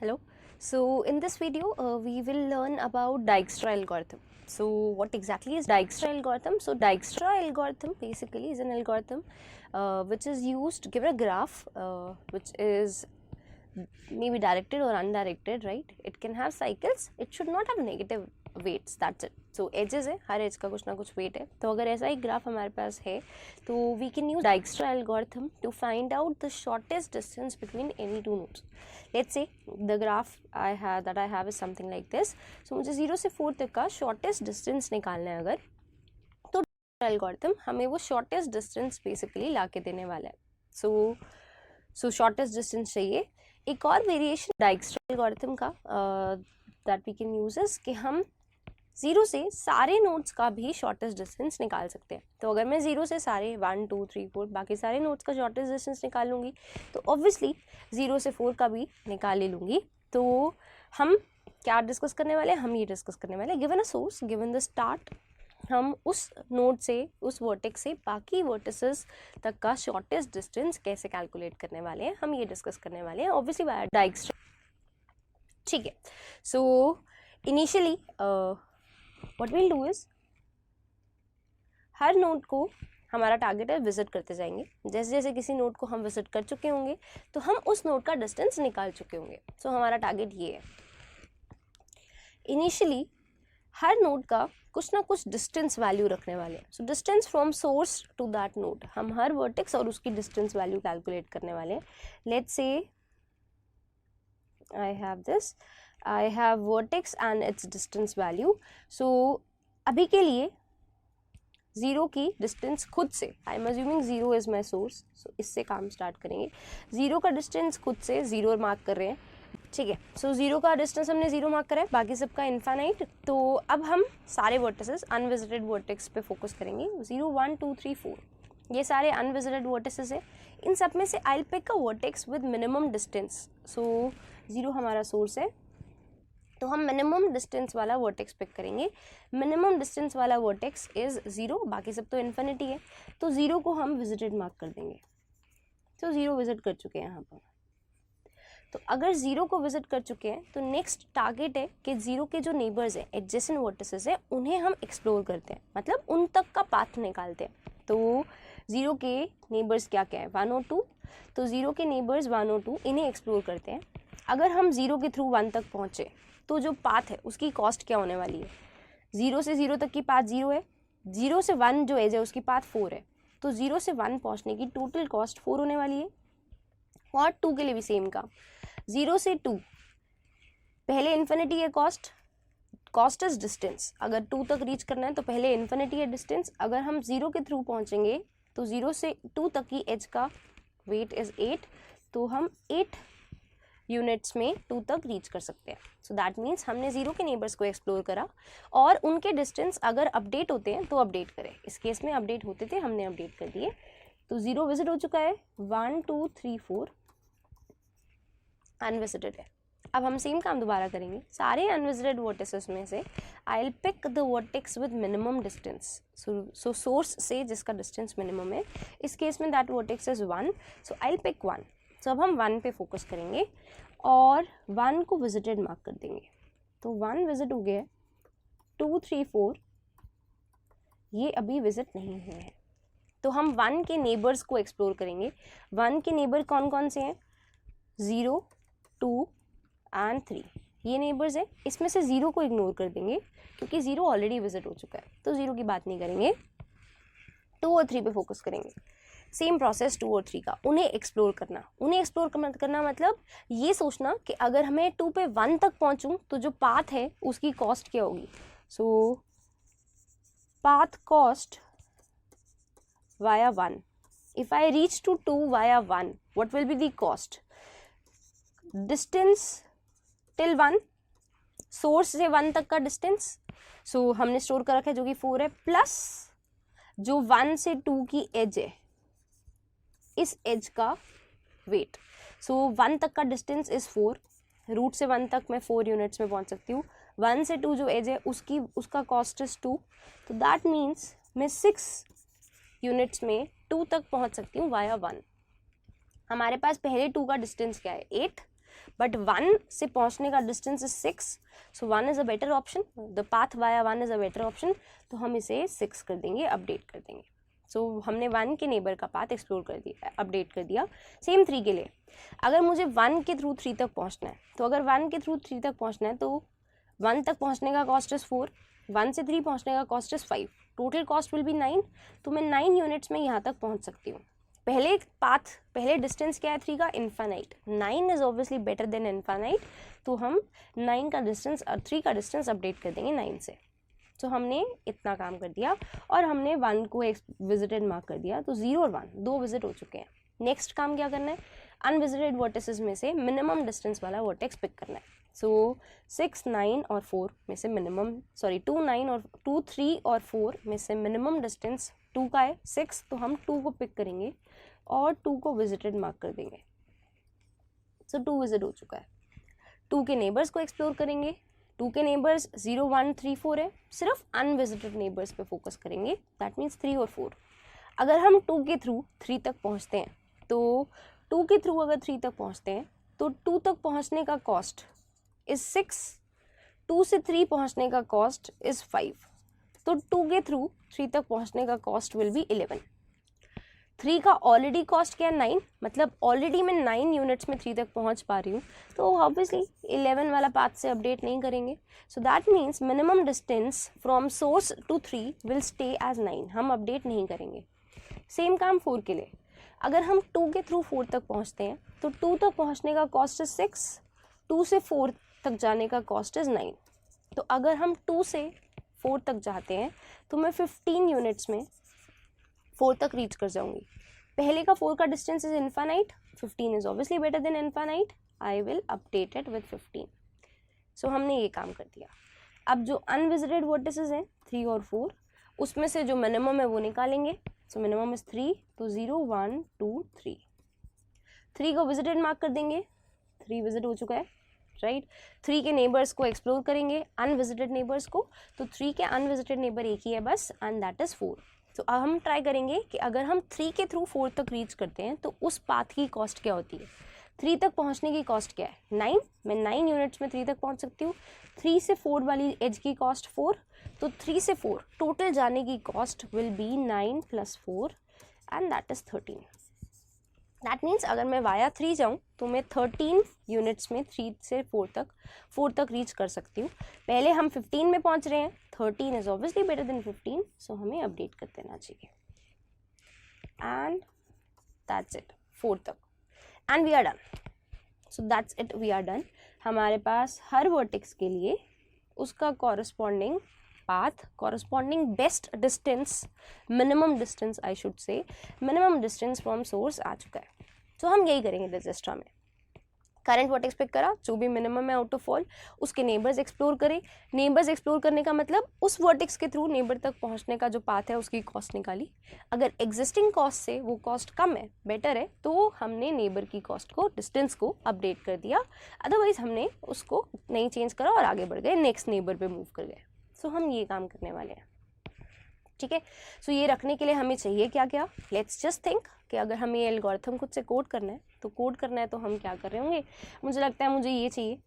Hello. So in this video, we will learn about Dijkstra algorithm. So what exactly is Dijkstra algorithm? So Dijkstra algorithm basically is an algorithm which is used to give a graph which is maybe directed or undirected, right? It can have cycles. It should not have negative weights. That's it. So edges है, हर edge का कुछ ना कुछ weight है. तो अगर ऐसा एक graph हमारे पास है, तो we can use Dijkstra algorithm to find out the shortest distance between any two nodes. Let's say the graph I have is something like this. So मुझे 0 से 4 तक का shortest distance निकालना है अगर, तो algorithm हमें वो shortest distance basically ला के देने वाला है. So shortest distance चाहिए. एक और वेरिएशन डाइक्स्ट्रा एल्गोरिथम का that we can use is कि हम 0 से सारे नोड्स का भी शॉर्टेस्ट डिस्टेंस निकाल सकते हैं. तो अगर मैं 0 से सारे 1 2 3 4 बाकी सारे नोड्स का शॉर्टेस्ट डिस्टेंस निकाल लूँगी, तो ऑब्वियसली 0 से 4 का भी निकाल ले लूँगी. तो हम क्या डिस्कस करने वाले हैं? हम ये डिस्कस करने वाले हैं, given a source, given the start, हम उस नोड से, उस वर्टेक्स से बाकी वर्टिसेस तक का शॉर्टेस्ट डिस्टेंस कैसे कैलकुलेट करने वाले हैं, हम ये डिस्कस करने वाले हैं ऑब्वियसली वाया डाइक्स्ट्रा. ठीक है. So initially what will do is, her node को हमारा टारगेट है विजिट करते जाएंगे. जैसे जैसे किसी नोड को हम विजिट कर चुके होंगे तो हम उस नोड का डिस्टेंस निकाल चुके होंगे. सो हमारा टारगेट ये है. इनिशियली हर नोड का कुछ ना कुछ डिस्टेंस वैल्यू रखने वाले हैं. So distance from source to that node, हम हर वर्टेक्स और उसकी डिस्टेंस वैल्यू कैलकुलेट करने वाले हैं. Let's say I have this, I have vertex and its distance value. So अभी के लिए 0 की डिस्टेंस खुद से, I am assuming 0 is my source, so इससे काम स्टार्ट करेंगे. 0 का डिस्टेंस खुद से 0 मार्क कर रहे हैं. ठीक है. सो 0 का डिस्टेंस हमने 0 मार्क करा है, बाकी सबका इन्फाइनाइट. तो अब हम सारे वर्टिसेस अनविजिटेड वर्टेक्स पे फोकस करेंगे. 0 1 2 3 4 ये सारे अनविजिटेड वर्टिसेस है. इन सब में से I will pick a vertex with minimum distance. So 0 हमारा सोर्स है, तो हम मिनिमम डिस्टेंस वाला वर्टेक्स पिक करेंगे. मिनिमम डिस्टेंस वाला वर्टेक्स इज 0, बाकी सब तो इन्फिनिटी है. तो 0 को हम विजिटेड मार्क कर देंगे. तो 0 विजिट कर चुके हैं यहाँ पर. तो अगर 0 को विजिट कर चुके हैं तो नेक्स्ट टारगेट है कि 0 के जो नेबर्स हैं, एडजेसेंट वर्टिसेस हैं, उन्हें हम एक्सप्लोर करते हैं, मतलब उन तक का पाथ निकालते हैं. तो 0 के नेबर्स क्या क्या है, 1 और 2. तो 0 के नेबर्स 1 और 2, इन्हें एक्सप्लोर करते हैं. अगर हम 0 के थ्रू 1 तक पहुँचे तो जो पाथ है उसकी कॉस्ट क्या होने वाली है? 0 से 0 तक की पाथ 0 है, 0 से 1 जो एज है उसकी पाथ 4 है. तो 0 से 1 पहुँचने की टोटल कॉस्ट 4 होने वाली है. और 2 के लिए भी सेम का, 0 से 2 पहले इन्फिनिटी है कॉस्ट इज डिस्टेंस. अगर 2 तक रीच करना है तो पहले इन्फिनिटी है डिस्टेंस. अगर हम 0 के थ्रू पहुंचेंगे तो 0 से 2 तक की एज का वेट इज 8. तो हम 8 यूनिट्स में 2 तक रीच कर सकते हैं. सो दैट मीन्स हमने 0 के नेबर्स को एक्सप्लोर करा और उनके डिस्टेंस अगर अपडेट होते हैं तो अपडेट करें. इस केस में अपडेट होते थे, हमने अपडेट कर दिए. तो 0 विजिट हो चुका है, 1 2 3 4 अनविजिटेड है. अब हम सेम काम दोबारा करेंगे. सारे अनविजिटेड वर्टिसेस में से I will pick the vertex with minimum distance. So source से जिसका डिस्टेंस मिनिमम है, इस केस में that vertex is 1. So I will pick 1. So अब हम 1 पे फोकस करेंगे और 1 को विजिटेड मार्क कर देंगे. तो 1 विजिट हो गया है, 2 3 4 ये अभी विजिट नहीं हुए हैं. तो हम 1 के नेबर्स को एक्सप्लोर करेंगे. 1 के नेबर कौन कौन से हैं? 0 2 एंड 3 ये नेबर्स हैं. इसमें से 0 को इग्नोर कर देंगे क्योंकि 0 ऑलरेडी विजिट हो चुका है, तो 0 की बात नहीं करेंगे. 2 और 3 पे फोकस करेंगे. सेम प्रोसेस 2 और 3 का, उन्हें एक्सप्लोर करना. उन्हें एक्सप्लोर करना मतलब ये सोचना कि अगर हमें 2 पे 1 तक पहुंचूं तो जो पाथ है उसकी कॉस्ट क्या होगी. So path cost via 1. If I reach to 2 via 1, what will be the cost? Distance till 1, source से 1 तक का डिस्टेंस. सो हमने स्टोर कर रखा है जो कि 4 है, प्लस जो 1 से 2 की एज है, इस एज का वेट. सो 1 तक का डिस्टेंस इज 4. रूट से 1 तक मैं 4 यूनिट्स में पहुंच सकती हूँ. 1 से 2 जो एज है उसका कॉस्ट इज 2. तो दैट मीन्स मैं 6 यूनिट्स में 2 तक पहुंच सकती हूँ वाया 1. हमारे पास पहले 2 का डिस्टेंस क्या है? 8. बट 1 से पहुंचने का distance is 6, so 1 is a better option, the path via 1 is a better option, तो हम इसे 6 कर देंगे, अपडेट कर देंगे। सो हमने 1 के नेबर का पाथ एक्सप्लोर कर दिया, अपडेट कर दिया। सेम 3 के लिए, अगर मुझे 1 के थ्रू 3 तक पहुंचना है, तो अगर 1 के थ्रू 3 तक पहुंचना है तो 1 तक पहुंचने का कॉस्ट इज़ 4, 1 से 3 पहुंचने का cost is 5, total cost will be 9, तो मैं 9 यूनिट्स में यहाँ तक पहुँच सकती हूँ। पहले डिस्टेंस क्या है 3 का, infinite, 9 is obviously better than infinite, तो हम 9 का डिस्टेंस और 3 का डिस्टेंस अपडेट कर देंगे 9 से। तो हमने इतना काम कर दिया और हमने 1 को विजिटेड मार्क कर दिया, तो 0 और 1 2 विजिट हो चुके हैं। नेक्स्ट काम क्या करना है, अनविजिटेड वर्टिसेस में से मिनिमम डिस्टेंस वाला वर्टेक्स पिक करना है। सो 6, 9 और 4 में से मिनिमम, 2, 9 और 2, 3 और 4 में से मिनिमम डिस्टेंस 2 का है 6, तो हम 2 को पिक करेंगे और 2 को विजिटेड मार्क कर देंगे। सो 2 विजिट हो चुका है। 2 के नेबर्स को एक्सप्लोर करेंगे। 2 के नेबर्स 0, 1, 3, 4 है, सिर्फ अनविजिटेड नेबर्स पे फोकस करेंगे, दैट मीन्स 3 और 4। अगर हम 2 के थ्रू 3 तक पहुंचते हैं, तो 2 के थ्रू अगर 3 तक पहुंचते हैं तो 2 तक पहुंचने का कॉस्ट इज़ 6, 2 से 3 पहुंचने का कॉस्ट इज़ 5, तो 2 के थ्रू 3 तक पहुंचने का कॉस्ट विल बी 11। 3 का ऑलरेडी कॉस्ट क्या है 9, मतलब ऑलरेडी मैं 9 यूनिट्स में 3 तक पहुंच पा रही हूँ, तो ऑब्वियसली 11 वाला पाथ से अपडेट नहीं करेंगे। So that means minimum distance from source to 3 will stay as 9, हम अपडेट नहीं करेंगे। सेम काम 4 के लिए, अगर हम 2 के थ्रू 4 तक पहुँचते हैं तो 2 तक पहुँचने का कॉस्ट इज 6, 2 से 4 तक जाने का कॉस्ट इज़ 9, तो अगर हम 2 से 4 तक जाते हैं तो मैं 15 यूनिट्स में 4 तक रीच कर जाऊंगी। पहले का 4 का distance is infinite, 15 is obviously better than infinite, I will update it with 15। सो हमने ये काम कर दिया। अब जो अनविजिटेड वर्टिसेस हैं 3 और 4, उसमें से जो मिनिमम है वो निकालेंगे। सो मिनिमम इज 3, तो 0, 1, 2, 3, 3 को विजिटेड मार्क कर देंगे, 3 विजिट हो चुका है, राइट। 3 के नेबर्स को एक्सप्लोर करेंगे, अनविजिटेड नेबर्स को, तो 3 के अनविजिटेड नेबर एक ही है बस, एंड दैट इज़ 4। तो अब हम ट्राई करेंगे कि अगर हम 3 के थ्रू 4 तक रीच करते हैं तो उस पाथ की कॉस्ट क्या होती है। 3 तक पहुंचने की कॉस्ट क्या है 9, मैं 9 यूनिट्स में 3 तक पहुंच सकती हूँ। 3 से 4 वाली एज की कॉस्ट 4, तो 3 से 4 टोटल जाने की cost will be 9 + 4 and that is 13। That means अगर मैं वाया 3 जाऊँ तो मैं 13 यूनिट्स में 3 से 4 तक रीच कर सकती हूँ। पहले हम 15 में पहुँच रहे हैं, 13 इज़ ऑब्वियसली बेटर देन 15, सो हमें अपडेट कर देना चाहिए। एंड दैट्स इट, 4 तक, and we are done. So that's it, we are done. हमारे पास हर वर्टेक्स के लिए उसका corresponding path, corresponding best distance, minimum distance I should say, minimum distance from source आ चुका है। तो हम यही करेंगे डिजस्ट्रा में। करंट वर्टेक्स पिक करा, जो भी मिनिमम है आउट ऑफ ऑल, उसके नेबर्स एक्सप्लोर करें। नेबर्स एक्सप्लोर करने का मतलब उस वर्टेक्स के थ्रू नेबर तक पहुंचने का जो पाथ है उसकी कॉस्ट निकाली। अगर एग्जिस्टिंग कॉस्ट से वो कॉस्ट कम है, बेटर है, तो हमने नेबर की कॉस्ट को, डिस्टेंस को अपडेट कर दिया। अदरवाइज हमने उसको नहीं चेंज करा और आगे बढ़ गए, नेक्स्ट नेबर पे मूव कर गए। सो हम ये काम करने वाले हैं, ठीक है। सो ये रखने के लिए हमें चाहिए क्या क्या, लेट्स जस्ट थिंक कि अगर हमें ये एल्गोरिथम खुद से कोड करना है तो हम क्या कर रहे होंगे। मुझे लगता है मुझे ये चाहिए,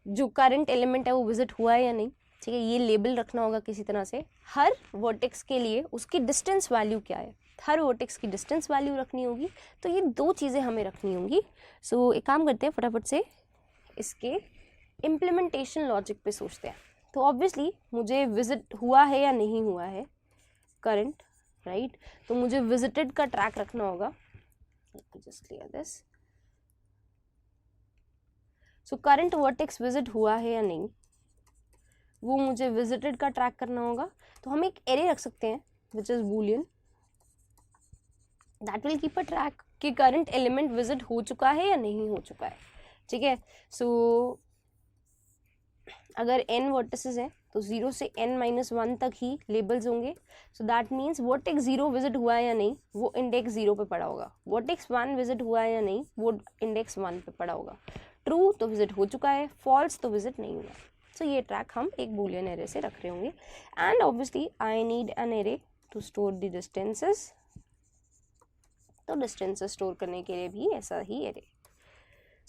जो करंट एलिमेंट है वो विजिट हुआ है या नहीं, ठीक है, ये लेबल रखना होगा किसी तरह से। हर वर्टेक्स के लिए उसकी डिस्टेंस वैल्यू क्या है, हर वर्टेक्स की डिस्टेंस वैल्यू रखनी होगी। तो ये 2 चीज़ें हमें रखनी होंगी। सो एक काम करते हैं, फटाफट से इसके इम्प्लीमेंटेशन लॉजिक पे सोचते हैं। तो ऑब्वियसली मुझे विजिट हुआ है या नहीं हुआ है करंट, राइट, तो मुझे विजिटेड का ट्रैक रखना होगा। Let me just clear this. So current vertex visit हुआ है या नहीं, वो मुझे विजिटेड का ट्रैक करना होगा। तो हम एक एरे रख सकते हैं which is Boolean, that will keep a track कि करंट एलिमेंट विजिट हो चुका है या नहीं हो चुका है, ठीक है। सो अगर n वर्टिसेस हैं तो 0 से n-1 तक ही लेबल्स होंगे। सो दैट मीन्स वर्टेक्स 0 विजिट हुआ है या नहीं, वो इंडेक्स 0 पे पड़ा होगा। वर्टेक्स 1 विजिट हुआ है या नहीं, वो इंडेक्स 1 पे पड़ा होगा। ट्रू तो विजिट हो चुका है, फॉल्स तो विजिट नहीं हुआ। सो ये ट्रैक हम एक बूलियन एरे से रख रहे होंगे। And obviously I need an array to store the distances, तो डिस्टेंसेस स्टोर करने के लिए भी ऐसा ही array.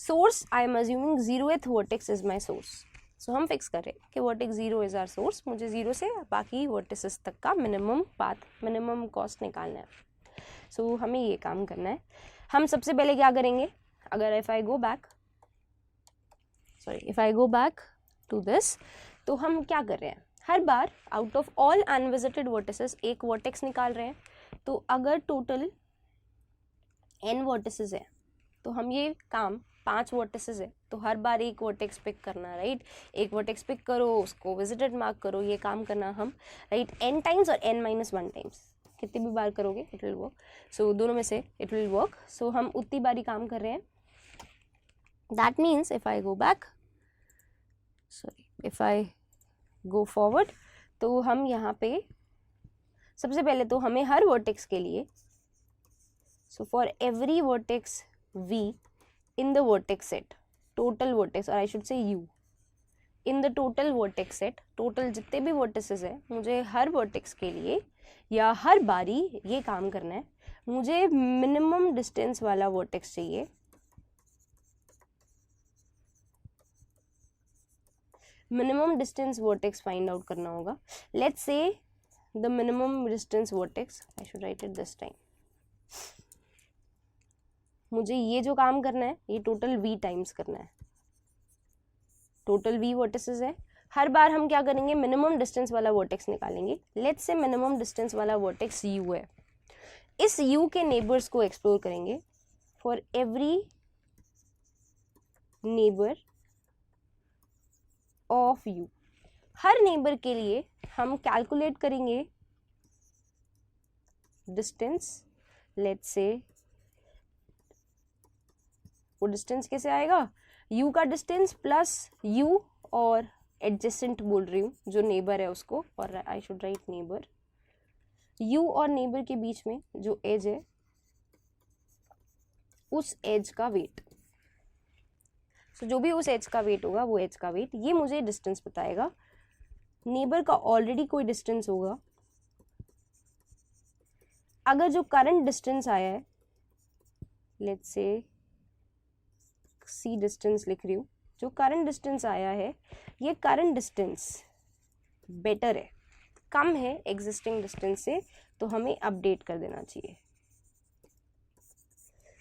Source I am assuming 0th vertex is my source. So हम फिक्स कर रहे हैं कि वर्टेक्स 0 इज आर सोर्स. मुझे 0 से बाकी वर्टिसेस तक का मिनिमम पाथ, मिनिमम कॉस्ट निकालना है. सो हमें ये काम करना है. हम सबसे पहले क्या करेंगे, अगर if I go back to this, तो हम क्या कर रहे हैं, हर बार out of all unvisited vertices एक वर्टेक्स निकाल रहे हैं. तो अगर टोटल n वर्टिसेस है तो हम ये काम 5 वर्टिसेस है तो हर बार एक वर्टेक्स पिक करना, राइट. एक वर्टेक्स पिक करो, उसको विजिटेड मार्क करो, ये काम करना हम, राइट. n टाइम्स और n-1 टाइम्स, कितनी भी बार करोगे इट विल वर्क. सो दोनों में से इट विल वर्क. सो हम उतनी बारी काम कर रहे हैं. That means if I go forward, तो हम यहाँ पे सबसे पहले तो हमें हर वर्टेक्स के लिए, so for every vertex v in the vertex set, total vertex, or I should say u in the total vertex set, total जितने भी vertices है, मुझे हर vertex के लिए या हर बारी ये काम करना है. मुझे minimum distance वाला vertex चाहिए. minimum distance vertex find out करना होगा. Let's say the minimum distance vertex, I should write it this time. मुझे ये जो काम करना है ये टोटल v टाइम्स करना है. टोटल v वर्टिसेस है. हर बार हम क्या करेंगे, मिनिमम डिस्टेंस वाला वर्टेक्स निकालेंगे. लेट्स से मिनिमम डिस्टेंस वाला वर्टेक्स u है. इस u के नेबर्स को एक्सप्लोर करेंगे. For every neighbour of u, her neighbour के लिए हम कैलकुलेट करेंगे डिस्टेंस. लेट्स से वो डिस्टेंस कैसे आएगा, u का डिस्टेंस प्लस u और एडजेसेंट बोल रही हूँ जो नेबर है उसको, और I should write neighbour. u और नेबर के बीच में जो एज है उस एज का वेट. सो जो भी उस एज का वेट होगा वो एज का वेट, ये मुझे डिस्टेंस बताएगा. नेबर का ऑलरेडी कोई डिस्टेंस होगा. अगर जो करंट डिस्टेंस आया है, लेट्स से सी डिस्टेंस लिख रही हूँ, जो करंट डिस्टेंस आया है ये करंट डिस्टेंस बेटर है, कम है एग्जिस्टिंग डिस्टेंस से, तो हमें अपडेट कर देना चाहिए.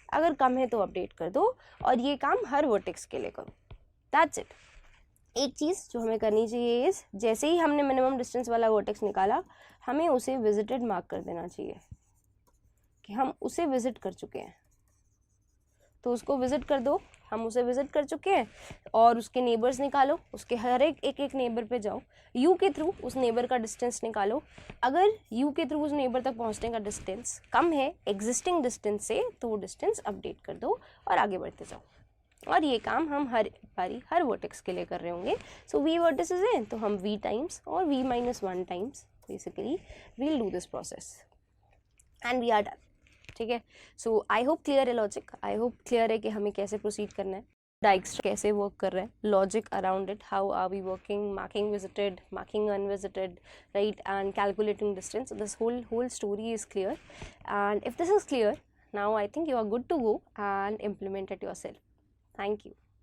अगर कम है तो अपडेट कर दो और ये काम हर वर्टेक्स के लिए करो. That's it. एक चीज़ जो हमें करनी चाहिए इस, जैसे ही हमने मिनिमम डिस्टेंस वाला वर्टेक्स निकाला हमें उसे विजिटेड मार्क कर देना चाहिए कि हम उसे विजिट कर चुके हैं. तो उसको विजिट कर दो, हम उसे विजिट कर चुके हैं. और उसके नेबर्स निकालो, उसके हर एक नेबर पे जाओ, u के थ्रू उस नेबर का डिस्टेंस निकालो. अगर u के थ्रू उस नेबर तक पहुंचने का डिस्टेंस कम है एग्जिस्टिंग डिस्टेंस से, तो वो डिस्टेंस अपडेट कर दो और आगे बढ़ते जाओ. और ये काम हम हर बारी हर वर्टेक्स के लिए कर रहे होंगे. सो v वर्टिसेस हैं तो हम v टाइम्स और v-1 times basically we'll do this process and we are done. ठीक है. सो आई होप क्लियर है लॉजिक. आई होप क्लियर है कि हमें कैसे प्रोसीड करना है, डाइक्स्ट्रा कैसे वर्क कर रहा है, logic around it, how are we working, marking visited, marking unvisited, right, and calculating distance. This whole story is clear, and if this is clear now I think you are good to go and implement it yourself. Thank you.